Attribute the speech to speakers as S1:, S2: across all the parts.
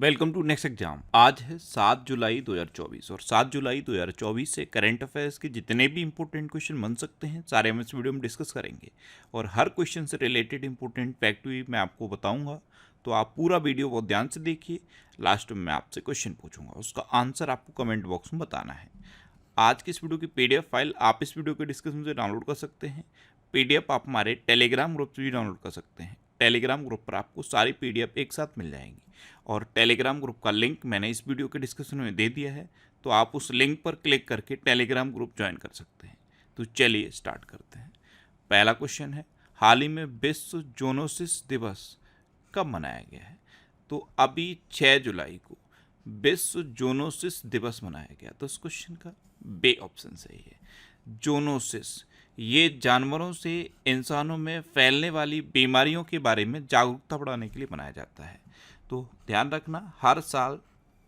S1: Welcome to next exam. आज है 7 जुलाई 2024 और 7 जुलाई 2024 से करंट अफेयर्स के जितने भी इंपॉर्टेंट क्वेश्चन बन सकते हैं सारे हम इस वीडियो में डिस्कस करेंगे और हर क्वेश्चन से रिलेटेड इंपॉर्टेंट फैक्ट भी मैं आपको बताऊंगा। तो आप पूरा वीडियो बहुत ध्यान से देखिए। लास्ट में मैं आपसे क्वेश्चन पूछूंगा, उसका आंसर आपको कमेंट बॉक्स में बताना है। आज की इस वीडियो की PDF फाइल आप इस वीडियो के डिस्क्रिप्शन से डाउनलोड कर सकते हैं। PDF आप हमारे टेलीग्राम ग्रुप से भी डाउनलोड कर सकते हैं। टेलीग्राम ग्रुप पर आपको सारी PDF एक साथ मिल जाएंगी और टेलीग्राम ग्रुप का लिंक मैंने इस वीडियो के डिस्क्रिप्शन में दे दिया है, तो आप उस लिंक पर क्लिक करके टेलीग्राम ग्रुप ज्वाइन कर सकते हैं। तो चलिए स्टार्ट करते हैं। पहला क्वेश्चन है, हाल ही में विश्व जोनोसिस दिवस कब मनाया गया है? तो अभी 6 जुलाई को विश्व जोनोसिस दिवस मनाया गया। तो इस क्वेश्चन का बे ऑप्शन सही है। जोनोसिस ये जानवरों से इंसानों में फैलने वाली बीमारियों के बारे में जागरूकता बढ़ाने के लिए मनाया जाता है। तो ध्यान रखना, हर साल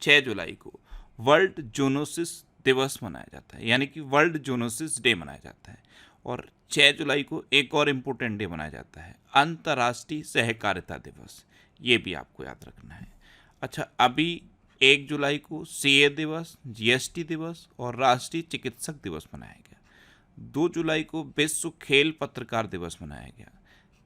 S1: 6 जुलाई को वर्ल्ड जोनोसिस दिवस मनाया जाता है, यानी कि वर्ल्ड जोनोसिस डे मनाया जाता है। और 6 जुलाई को एक और इम्पोर्टेंट डे मनाया जाता है, अंतर्राष्ट्रीय सहकारिता दिवस। ये भी आपको याद रखना है। अच्छा, अभी 1 जुलाई को CA दिवस, GST दिवस और राष्ट्रीय चिकित्सक दिवस मनाया गया। 2 जुलाई को विश्व खेल पत्रकार दिवस मनाया गया।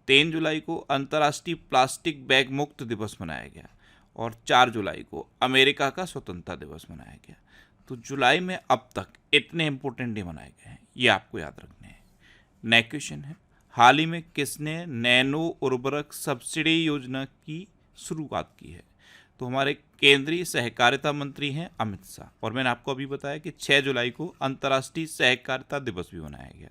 S1: 3 जुलाई को अंतर्राष्ट्रीय प्लास्टिक बैग मुक्त दिवस मनाया गया और 4 जुलाई को अमेरिका का स्वतंत्रता दिवस मनाया गया। तो जुलाई में अब तक इतने इंपॉर्टेंट डे मनाए गए हैं, ये आपको याद रखने हैं। नेक्स्ट क्वेश्चन है, हाल ही में किसने नैनो उर्वरक सब्सिडी योजना की शुरुआत की है? तो हमारे केंद्रीय सहकारिता मंत्री हैं अमित शाह, और मैंने आपको अभी बताया कि 6 जुलाई को अंतर्राष्ट्रीय सहकारिता दिवस भी मनाया गया।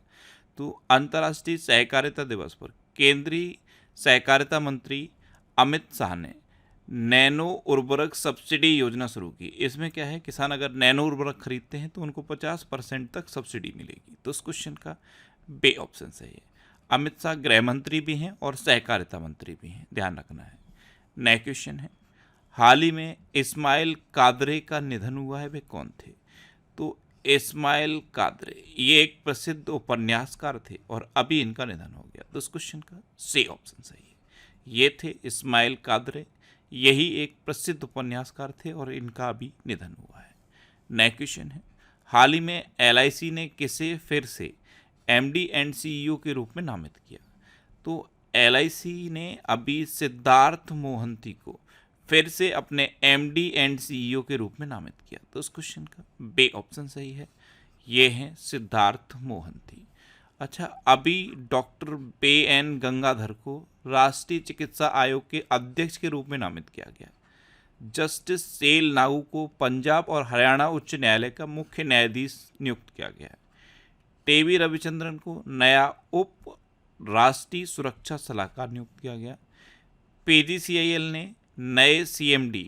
S1: तो अंतर्राष्ट्रीय सहकारिता दिवस पर केंद्रीय सहकारिता मंत्री अमित शाह ने नैनो उर्वरक सब्सिडी योजना शुरू की। इसमें क्या है, किसान अगर नैनो उर्वरक खरीदते हैं तो उनको 50% तक सब्सिडी मिलेगी। तो इस क्वेश्चन का बे ऑप्शन सही है। अमित शाह गृह मंत्री भी हैं और सहकारिता मंत्री भी हैं, ध्यान रखना है। नेक्स्ट क्वेश्चन है, हाल ही में इस्माइल कादरे का निधन हुआ है, वे कौन थे? तो इस्माइल कादरे ये एक प्रसिद्ध उपन्यासकार थे और अभी इनका निधन हो गया। तो इस क्वेश्चन का सी ऑप्शन सही है। ये थे इस्माइल कादरे, यही एक प्रसिद्ध उपन्यासकार थे और इनका अभी निधन हुआ है। नेक्स्ट क्वेश्चन है, हाल ही में LIC ने किसे फिर से MD एंड CEO के रूप में नामित किया? तो LIC ने अभी सिद्धार्थ मोहंती को फिर से अपने MD एंड CEO के रूप में नामित किया। तो इस क्वेश्चन का बे ऑप्शन सही है, ये हैं सिद्धार्थ मोहंती। अच्छा, अभी डॉक्टर BN गंगाधर को राष्ट्रीय चिकित्सा आयोग के अध्यक्ष के रूप में नामित किया गया। जस्टिस सेल नागू को पंजाब और हरियाणा उच्च न्यायालय का मुख्य न्यायाधीश नियुक्त किया गया। TB रविचंद्रन को नया उप राष्ट्रीय सुरक्षा सलाहकार नियुक्त किया गया। PGCIL ने नए CMD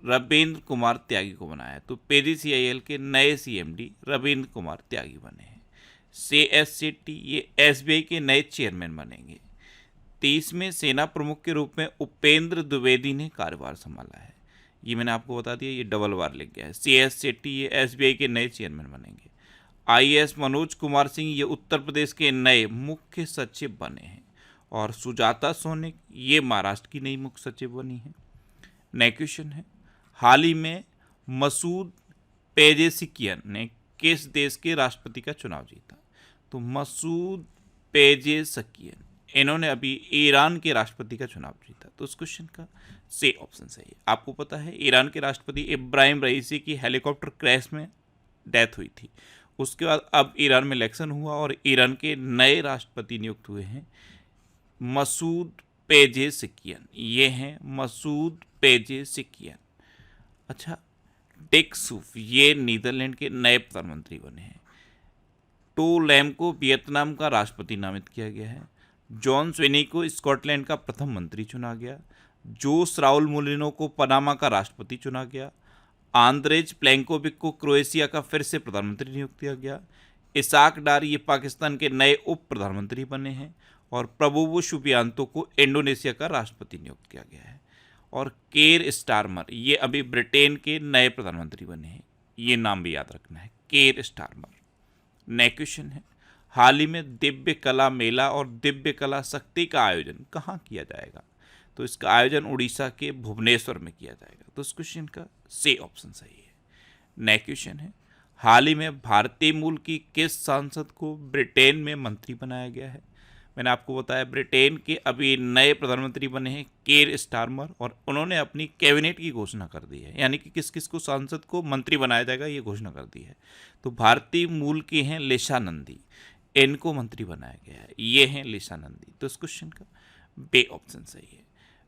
S1: रविंद्र कुमार त्यागी को बनाया। तो PGCIL के नए CMD रविंद्र कुमार त्यागी बने हैं। CSCT ये SBI के नए चेयरमैन बनेंगे। 30वें सेना प्रमुख के रूप में उपेंद्र द्विवेदी ने कार्यभार संभाला है। ये मैंने आपको बता दिया, ये डबल बार लिख गया है। CSCT ये SBI के नए चेयरमैन बनेंगे। IAS मनोज कुमार सिंह ये उत्तर प्रदेश के नए मुख्य सचिव बने हैं और सुजाता सोनिक ये महाराष्ट्र की नई मुख्य सचिव बनी है। नेक्स्ट क्वेश्चन है, हाल ही में मसूद पेजेशिकियन ने किस देश के राष्ट्रपति का चुनाव जीता? तो मसूद पेजेशिकियन इन्होंने अभी ईरान के राष्ट्रपति का चुनाव जीता। तो इस क्वेश्चन का सी ऑप्शन सही है। आपको पता है ईरान के राष्ट्रपति इब्राहिम रईसी की हेलीकॉप्टर क्रैश में डेथ हुई थी। उसके बाद अब ईरान में इलेक्शन हुआ और ईरान के नए राष्ट्रपति नियुक्त हुए हैं मसूद पेजेशिकियन। ये हैं मसूद पेजेशिकियन। अच्छा, डिक सूफ ये नीदरलैंड के नए प्रधानमंत्री बने हैं। टो लैम को वियतनाम का राष्ट्रपति नामित किया गया है। जॉन स्वेनी को स्कॉटलैंड का प्रथम मंत्री चुना गया। जोस राउल मोलिनो को पनामा का राष्ट्रपति चुना गया। आंद्रेज प्लेंकोविक को क्रोएशिया का फिर से प्रधानमंत्री नियुक्त किया गया। इसाक डार ये पाकिस्तान के नए उप प्रधानमंत्री बने हैं और प्रबोवो सुबियांतो को इंडोनेशिया का राष्ट्रपति नियुक्त किया गया है। और केर स्टारमर ये अभी ब्रिटेन के नए प्रधानमंत्री बने हैं, ये नाम भी याद रखना है, केर स्टारमर। नेक्स्ट क्वेश्चन है, हाल ही में दिव्य कला मेला और दिव्य कला शक्ति का आयोजन कहाँ किया जाएगा? तो इसका आयोजन उड़ीसा के भुवनेश्वर में किया जाएगा। तो इस क्वेश्चन का सी ऑप्शन सही है। नेक्स्ट क्वेश्चन है, हाल ही में भारतीय मूल की किस सांसद को ब्रिटेन में मंत्री बनाया गया है? मैंने आपको बताया ब्रिटेन के अभी नए प्रधानमंत्री बने हैं केर स्टारमर, और उन्होंने अपनी कैबिनेट की घोषणा कर दी है, यानी कि किस किस को सांसद को मंत्री बनाया जाएगा ये घोषणा कर दी है। तो भारतीय मूल के हैं लिशा नंदी, इनको मंत्री बनाया गया है, ये हैं लिशा नंदी। तो इस क्वेश्चन का बे ऑप्शन सही है।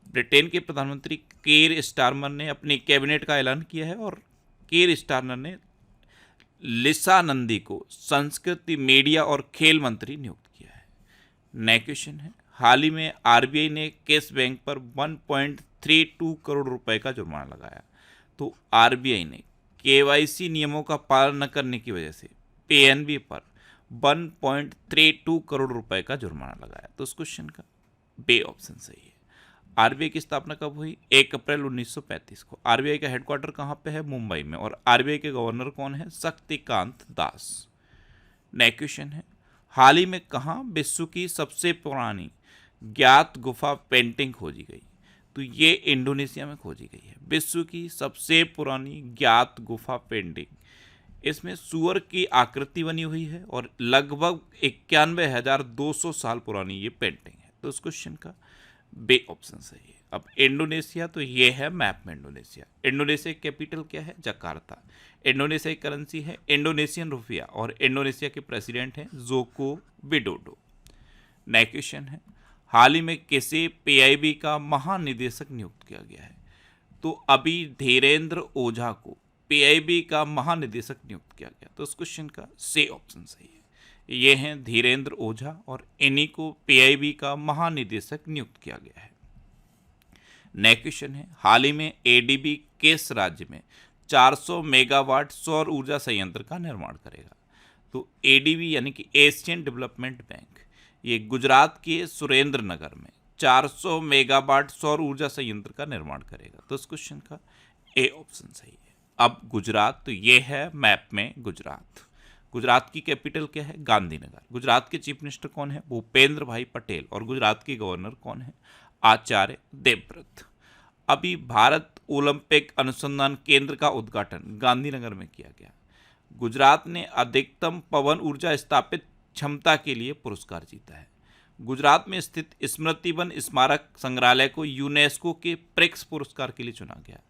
S1: ब्रिटेन के प्रधानमंत्री केर स्टारमर ने अपनी कैबिनेट का ऐलान किया है और केर स्टारमर ने लिशा नंदी को संस्कृति, मीडिया और खेल मंत्री नियुक्त किया है। नेक्स्ट क्वेश्चन है, हाल ही में आरबीआई ने किस बैंक पर 1.32 करोड़ रुपए का जुर्माना लगाया? तो आरबीआई ने केवाईसी नियमों का पालन न करने की वजह से पीएनबी पर 1.32 करोड़ रुपए का जुर्माना लगाया। तो इस क्वेश्चन का बे ऑप्शन सही है। आरबीआई की स्थापना कब हुई? 1 अप्रैल 1935 को। आरबीआई का हेडक्वार्टर कहाँ पे है? मुंबई में। और आरबीआई के गवर्नर कौन है? शक्तिकांत दास। नेक्स्ट क्वेश्चन है, हाल ही में कहाँ विश्व की सबसे पुरानी ज्ञात गुफा पेंटिंग खोजी गई? तो ये इंडोनेशिया में खोजी गई है, विश्व की सबसे पुरानी ज्ञात गुफा पेंटिंग। इसमें सूअर की आकृति बनी हुई है और लगभग 91,200 साल पुरानी ये पेंटिंग है। तो इस क्वेश्चन का बे ऑप्शन सही है। अब इंडोनेशिया, तो ये है मैप में इंडोनेशिया। इंडोनेशिया की कैपिटल क्या है? जकार्ता। इंडोनेशिया की करेंसी है इंडोनेशियन रुपया और इंडोनेशिया के प्रेसिडेंट हैं जोको विडोडो। नेक्स्ट क्वेश्चन है, हाल ही में किसे पीआईबी का महानिदेशक नियुक्त किया गया है? तो अभी धीरेन्द्र ओझा को पीआईबी का महानिदेशक नियुक्त किया गया। तो इस क्वेश्चन का सी ऑप्शन सही है। ये हैं धीरेन्द्र ओझा और इन्हीं को पीआईबी का महानिदेशक नियुक्त किया गया है। नेक्स्ट क्वेश्चन है, हाल ही में एडीबी किस राज्य में 400 मेगावाट सौर ऊर्जा संयंत्र का निर्माण करेगा? तो एडीबी यानी कि एशियन डेवलपमेंट बैंक, ये गुजरात के सुरेंद्र नगर में 400 मेगावाट सौर ऊर्जा संयंत्र का निर्माण करेगा। तो इस क्वेश्चन का ए ऑप्शन सही है। अब गुजरात, तो ये है मैप में गुजरात। गुजरात की कैपिटल क्या है? गांधीनगर। गुजरात के चीफ मिनिस्टर कौन है? भूपेंद्र भाई पटेल। और गुजरात के गवर्नर कौन है? आचार्य देवव्रत। अभी भारत ओलंपिक अनुसंधान केंद्र का उद्घाटन गांधीनगर में किया गया। गुजरात ने अधिकतम पवन ऊर्जा स्थापित क्षमता के लिए पुरस्कार जीता है। गुजरात में स्थित स्मृति वन स्मारक संग्रहालय को यूनेस्को के प्रिक्स पुरस्कार के लिए चुना गया।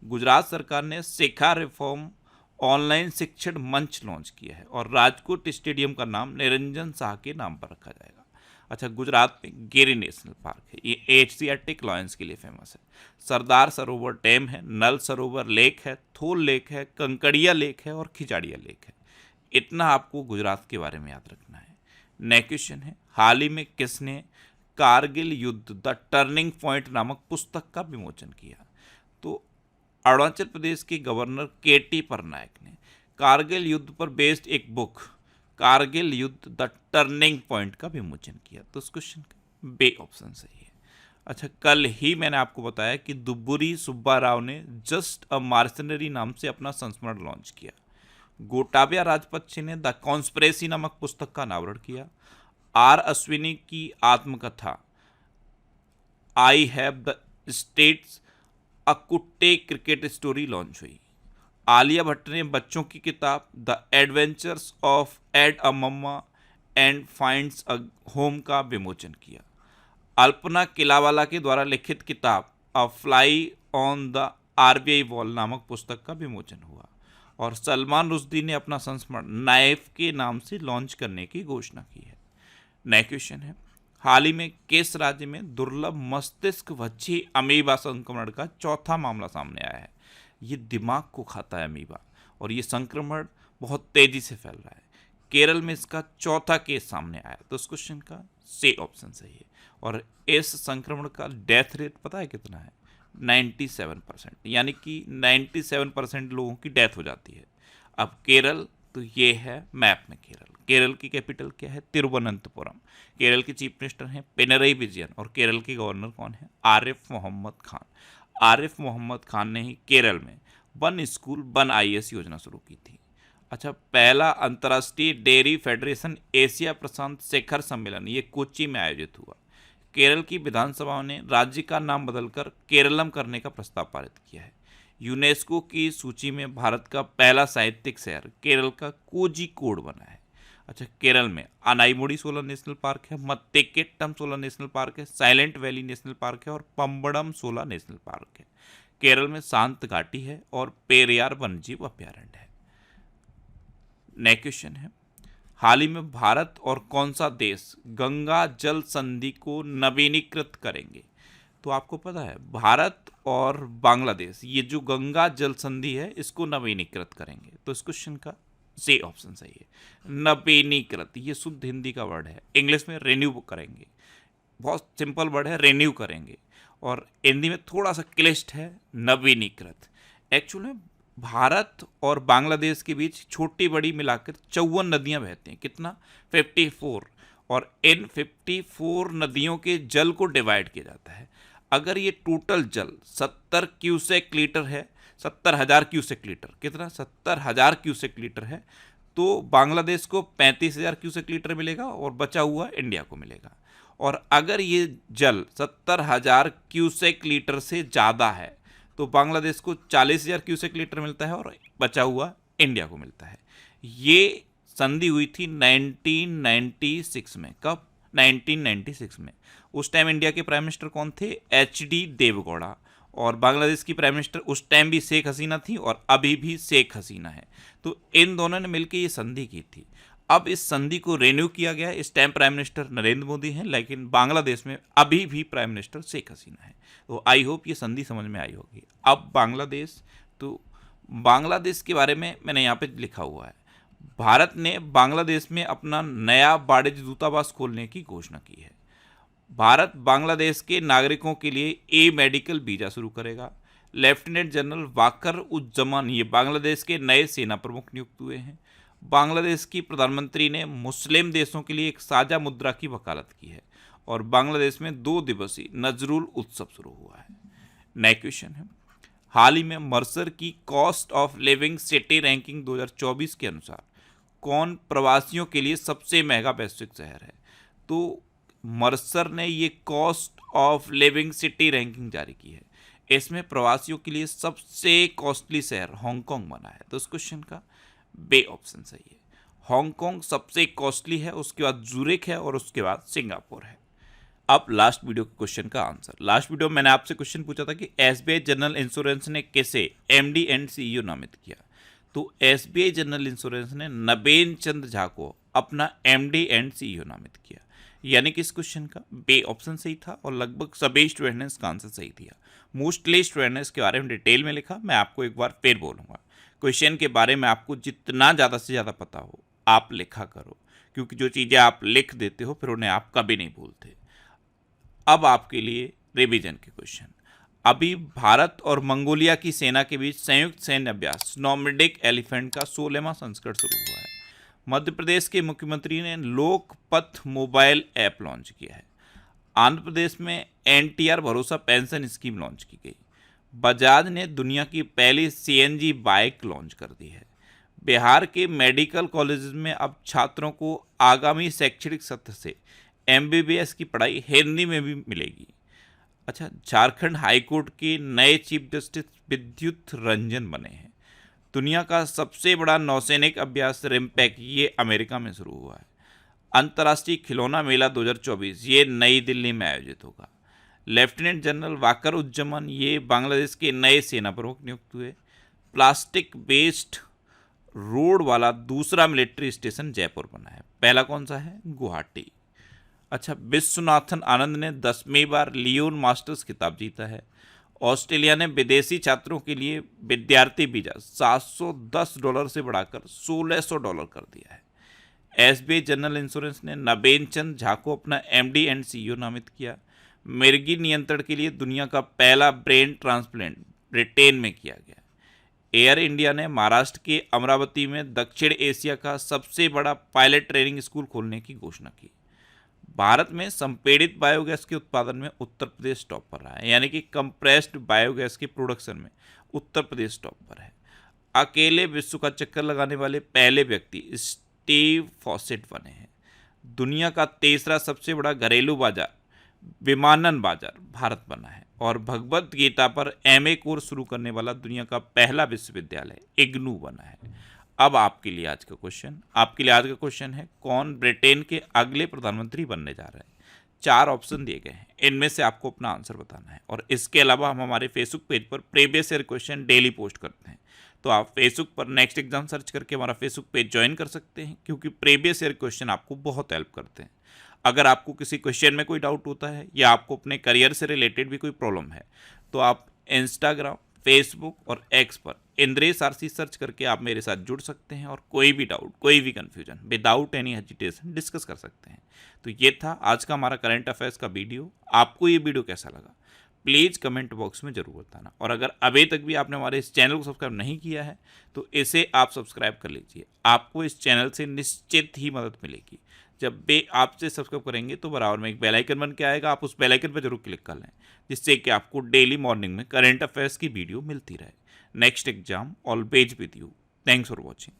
S1: गुजरात सरकार ने शिखा रिफॉर्म ऑनलाइन शिक्षण मंच लॉन्च किया है और राजकोट स्टेडियम का नाम निरंजन शाह के नाम पर रखा जाएगा। अच्छा, गुजरात में गिरी नेशनल पार्क है, ये एशियाटिक लॉयंस के लिए फेमस है। सरदार सरोवर डैम है, नल सरोवर लेक है, थोल लेक है, कंकड़िया लेक है और खिजाड़िया लेक है। इतना आपको गुजरात के बारे में याद रखना है। नेक्स्ट क्वेश्चन है, हाल ही में किसने कारगिल युद्ध द टर्निंग पॉइंट नामक पुस्तक का विमोचन किया? तो अरुणाचल प्रदेश के गवर्नर केटी पटनायक ने कारगिल युद्ध पर बेस्ड एक बुक कारगिल युद्ध द टर्निंग पॉइंट का विमोचन किया। तो इस क्वेश्चन का बे ऑप्शन सही है। अच्छा, कल ही मैंने आपको बताया कि दुब्बुरी सुब्बा राव ने जस्ट अ मार्सनरी नाम से अपना संस्मरण लॉन्च किया। गोटाबिया राजपक्षे ने द कॉन्स्पिरेसी नामक पुस्तक का अनावरण किया। आर अश्विनी की आत्मकथा I have the streets a Kutti cricket story launch हुई। आलिया भट्ट ने बच्चों की किताब the adventures of Ed a mamma and finds a home का विमोचन किया। अल्पना किलावाला के द्वारा लिखित किताब a fly on the RBI wall नामक पुस्तक का विमोचन हुआ। और सलमान रुश्दी ने अपना संस्मरण नाइफ के नाम से लॉन्च करने की घोषणा की है। नेक्स्ट क्वेश्चन है, हाल ही में किस राज्य में दुर्लभ मस्तिष्क भक्षी अमीबा संक्रमण का चौथा मामला सामने आया है? ये दिमाग को खाता है अमीबा और ये संक्रमण बहुत तेजी से फैल रहा है। केरल में इसका चौथा केस सामने आया। तो इस क्वेश्चन का सी ऑप्शन सही है। और इस संक्रमण का डेथ रेट पता है कितना है? 97%, यानी कि 97% लोगों की डेथ हो जाती है। अब केरल, तो ये है मैप में केरल। केरल की कैपिटल क्या है? तिरुवनंतपुरम। केरल के चीफ मिनिस्टर हैं पिनरई विजयन और केरल के गवर्नर कौन है? आरिफ मोहम्मद खान। आरिफ मोहम्मद खान ने ही केरल में वन स्कूल वन आईएएस योजना शुरू की थी। अच्छा, पहला अंतर्राष्ट्रीय डेयरी फेडरेशन एशिया प्रशांत शिखर सम्मेलन ये कोच्चि में आयोजित हुआ। केरल की विधानसभा ने राज्य का नाम बदलकर केरलम करने का प्रस्ताव पारित किया है। यूनेस्को की सूची में भारत का पहला साहित्यिक शहर केरल का कोझिकोड बना है। अच्छा, केरल में अनाईमुड़ी सोलर नेशनल पार्क है, मत्तेकेट्टम सोलर नेशनल पार्क है, साइलेंट वैली नेशनल पार्क है और पम्बड़म सोलर नेशनल पार्क है। केरल में शांत घाटी है और पेरियार वन्यजीव अभ्यारण्य है। नेक्स्ट क्वेश्चन है, हाल ही में भारत और कौन सा देश गंगा जल संधि को नवीनीकृत करेंगे? तो आपको पता है भारत और बांग्लादेश ये जो गंगा जल संधि है इसको नवीनीकृत करेंगे। तो इस क्वेश्चन का सी ऑप्शन सही है, नवीनीकृत। ये शुद्ध हिंदी का वर्ड है, इंग्लिश में रिन्यू करेंगे। बहुत सिंपल वर्ड है, रिन्यू करेंगे, और हिंदी में थोड़ा सा क्लिष्ट है, नवीनीकृत। एक्चुअल में भारत और बांग्लादेश के बीच छोटी बड़ी मिलाकर 54 नदियां बहती हैं। कितना? 54। और इन 54 नदियों के जल को डिवाइड किया जाता है। अगर ये टोटल जल 70 क्यूसेक लीटर है, 70,000 क्यूसेक लीटर, कितना? 70,000 क्यूसेक लीटर है, तो बांग्लादेश को 35,000 क्यूसेक लीटर मिलेगा और बचा हुआ इंडिया को मिलेगा। और अगर ये जल 70,000 क्यूसेक लीटर से ज़्यादा है तो बांग्लादेश को 40,000 क्यूसेक लीटर मिलता है और बचा हुआ इंडिया को मिलता है। ये संधि हुई थी 1996 में। कब? 1996 में। उस टाइम इंडिया के प्राइम मिनिस्टर कौन थे? HD देवगौड़ा। और बांग्लादेश की प्राइम मिनिस्टर उस टाइम भी शेख हसीना थी और अभी भी शेख हसीना है। तो इन दोनों ने मिलकर ये संधि की थी। अब इस संधि को रिन्यू किया गया है। इस time prime minister Narendra Modi हैं, लेकिन बांग्लादेश में अभी भी प्राइम मिनिस्टर शेख हसीना है। तो आई होप ये संधि समझ में आई होगी। अब बांग्लादेश, तो बांग्लादेश के बारे में मैंने यहाँ पे लिखा हुआ है, भारत ने बांग्लादेश में अपना नया वाणिज्य दूतावास खोलने की घोषणा की है। भारत बांग्लादेश के नागरिकों के लिए मेडिकल वीजा शुरू करेगा। लेफ्टिनेंट जनरल वाकर उज्जमान ये बांग्लादेश के नए सेना प्रमुख नियुक्त हुए हैं। बांग्लादेश की प्रधानमंत्री ने मुस्लिम देशों के लिए एक साझा मुद्रा की वकालत की है। और बांग्लादेश में 2 दिवसीय नजरुल उत्सव शुरू हुआ है। नेक्स्ट क्वेश्चन है, हाल ही में मर्सर की cost of living city ranking 2024 के अनुसार कौन प्रवासियों के लिए सबसे महंगा वैश्विक शहर है? तो मर्सर ने ये cost of living city ranking जारी की है। इसमें प्रवासियों के लिए सबसे कॉस्टली शहर हांगकांग बना है। तो इस क्वेश्चन का बे ऑप्शन सही है। हांगकांग सबसे कॉस्टली है, उसके बाद जूरिक है और उसके बाद सिंगापुर है। अब लास्ट वीडियो के क्वेश्चन का आंसर। लास्ट वीडियो में मैंने आपसे क्वेश्चन पूछा था कि SBI जनरल इंश्योरेंस ने किसे MD एंड CEO नामित किया? तो SBI जनरल इंश्योरेंस ने नबेन चंद्र झा को अपना MD एंड CEO नामित किया। यानी कि इस क्वेश्चन का बे ऑप्शन सही था और लगभग सभी स्टूडेंट ने इसका आंसर सही दिया। मोस्टली स्टूडेंट ने इसके बारे में डिटेल में लिखा। मैं आपको एक बार फिर बोलूँगा, क्वेश्चन के बारे में आपको जितना ज़्यादा से ज़्यादा पता हो आप लिखा करो, क्योंकि जो चीज़ें आप लिख देते हो फिर उन्हें आप कभी नहीं भूलते। अब आपके लिए रिवीजन के क्वेश्चन। अभी भारत और मंगोलिया की सेना के बीच संयुक्त सैन्य अभ्यास नॉर्मडिक एलिफेंट का 16वां संस्करण शुरू हुआ है। मध्य प्रदेश के मुख्यमंत्री ने लोकपथ मोबाइल ऐप लॉन्च किया है। आंध्र प्रदेश में NTR भरोसा पेंशन स्कीम लॉन्च की गई। बजाज ने दुनिया की पहली CNG बाइक लॉन्च कर दी है। बिहार के मेडिकल कॉलेजेस में अब छात्रों को आगामी शैक्षणिक सत्र से MBBS की पढ़ाई हिंदी में भी मिलेगी। अच्छा, झारखंड हाईकोर्ट के नए चीफ जस्टिस विद्युत रंजन बने हैं। दुनिया का सबसे बड़ा नौसैनिक अभ्यास रिम्पैक ये अमेरिका में शुरू हुआ है। अंतर्राष्ट्रीय खिलौना मेला 2024 ये नई दिल्ली में आयोजित होगा। लेफ्टिनेंट जनरल वाकर उज्जमान ये बांग्लादेश के नए सेना प्रमुख नियुक्त हुए। प्लास्टिक वेस्ट रोड वाला दूसरा मिलिट्री स्टेशन जयपुर बना है। पहला कौन सा है? गुवाहाटी। अच्छा, विश्वनाथन आनंद ने 10वीं बार लियोन मास्टर्स खिताब जीता है। ऑस्ट्रेलिया ने विदेशी छात्रों के लिए विद्यार्थी वीजा $710 से बढ़ाकर $1,600 कर दिया है। SBI जनरल इंश्योरेंस ने नबेन चंद झा को अपना MD एंड CEO नामित किया। मिर्गी नियंत्रण के लिए दुनिया का पहला ब्रेन ट्रांसप्लांट ब्रिटेन में किया गया। एयर इंडिया ने महाराष्ट्र के अमरावती में दक्षिण एशिया का सबसे बड़ा पायलट ट्रेनिंग स्कूल खोलने की घोषणा की। भारत में संपीड़ित बायोगैस के उत्पादन में उत्तर प्रदेश टॉप पर रहा है, यानी कि कंप्रेस्ड बायोगैस के प्रोडक्शन में उत्तर प्रदेश टॉप पर है। अकेले विश्व का चक्कर लगाने वाले पहले व्यक्ति स्टीव फॉसेट बने हैं। दुनिया का तीसरा सबसे बड़ा घरेलू बाजार विमानन बाजार भारत बना है और भगवत गीता पर एमए कोर्स शुरू करने वाला दुनिया का पहला विश्वविद्यालय इग्नू बना है। अब आपके लिए आज का क्वेश्चन है कौन ब्रिटेन के अगले प्रधानमंत्री बनने जा रहा है। 4 ऑप्शन दिए गए हैं, इनमें से आपको अपना आंसर बताना है। और इसके अलावा हम हमारे फेसबुक पेज पर previous year question daily post करते हैं, तो आप फेसबुक पर नेक्स्ट एग्जाम सर्च करके हमारा फेसबुक पेज ज्वाइन कर सकते हैं, क्योंकि प्रीवियस ईयर क्वेश्चन आपको बहुत हेल्प करते हैं। अगर आपको किसी क्वेश्चन में कोई डाउट होता है या आपको अपने करियर से रिलेटेड भी कोई प्रॉब्लम है, तो आप इंस्टाग्राम, फेसबुक और एक्स पर इंद्रेश आरसी सर्च करके आप मेरे साथ जुड़ सकते हैं और कोई भी डाउट, कोई भी confusion without any hesitation discuss कर सकते हैं। तो ये था आज का हमारा करंट अफेयर्स का वीडियो। आपको ये वीडियो कैसा लगा प्लीज़ कमेंट बॉक्स में ज़रूर बताना। और अगर अभी तक भी आपने हमारे इस चैनल को सब्सक्राइब नहीं किया है तो इसे आप सब्सक्राइब कर लीजिए। आपको इस चैनल से निश्चित ही मदद मिलेगी। जब भी आपसे सब्सक्राइब करेंगे तो बराबर में एक बेल आइकन बन के आएगा, आप उस बेल आइकन पर जरूर क्लिक कर लें, जिससे कि आपको डेली मॉर्निंग में करंट अफेयर्स की वीडियो मिलती रहे। Next exam always with you. Thanks for watching.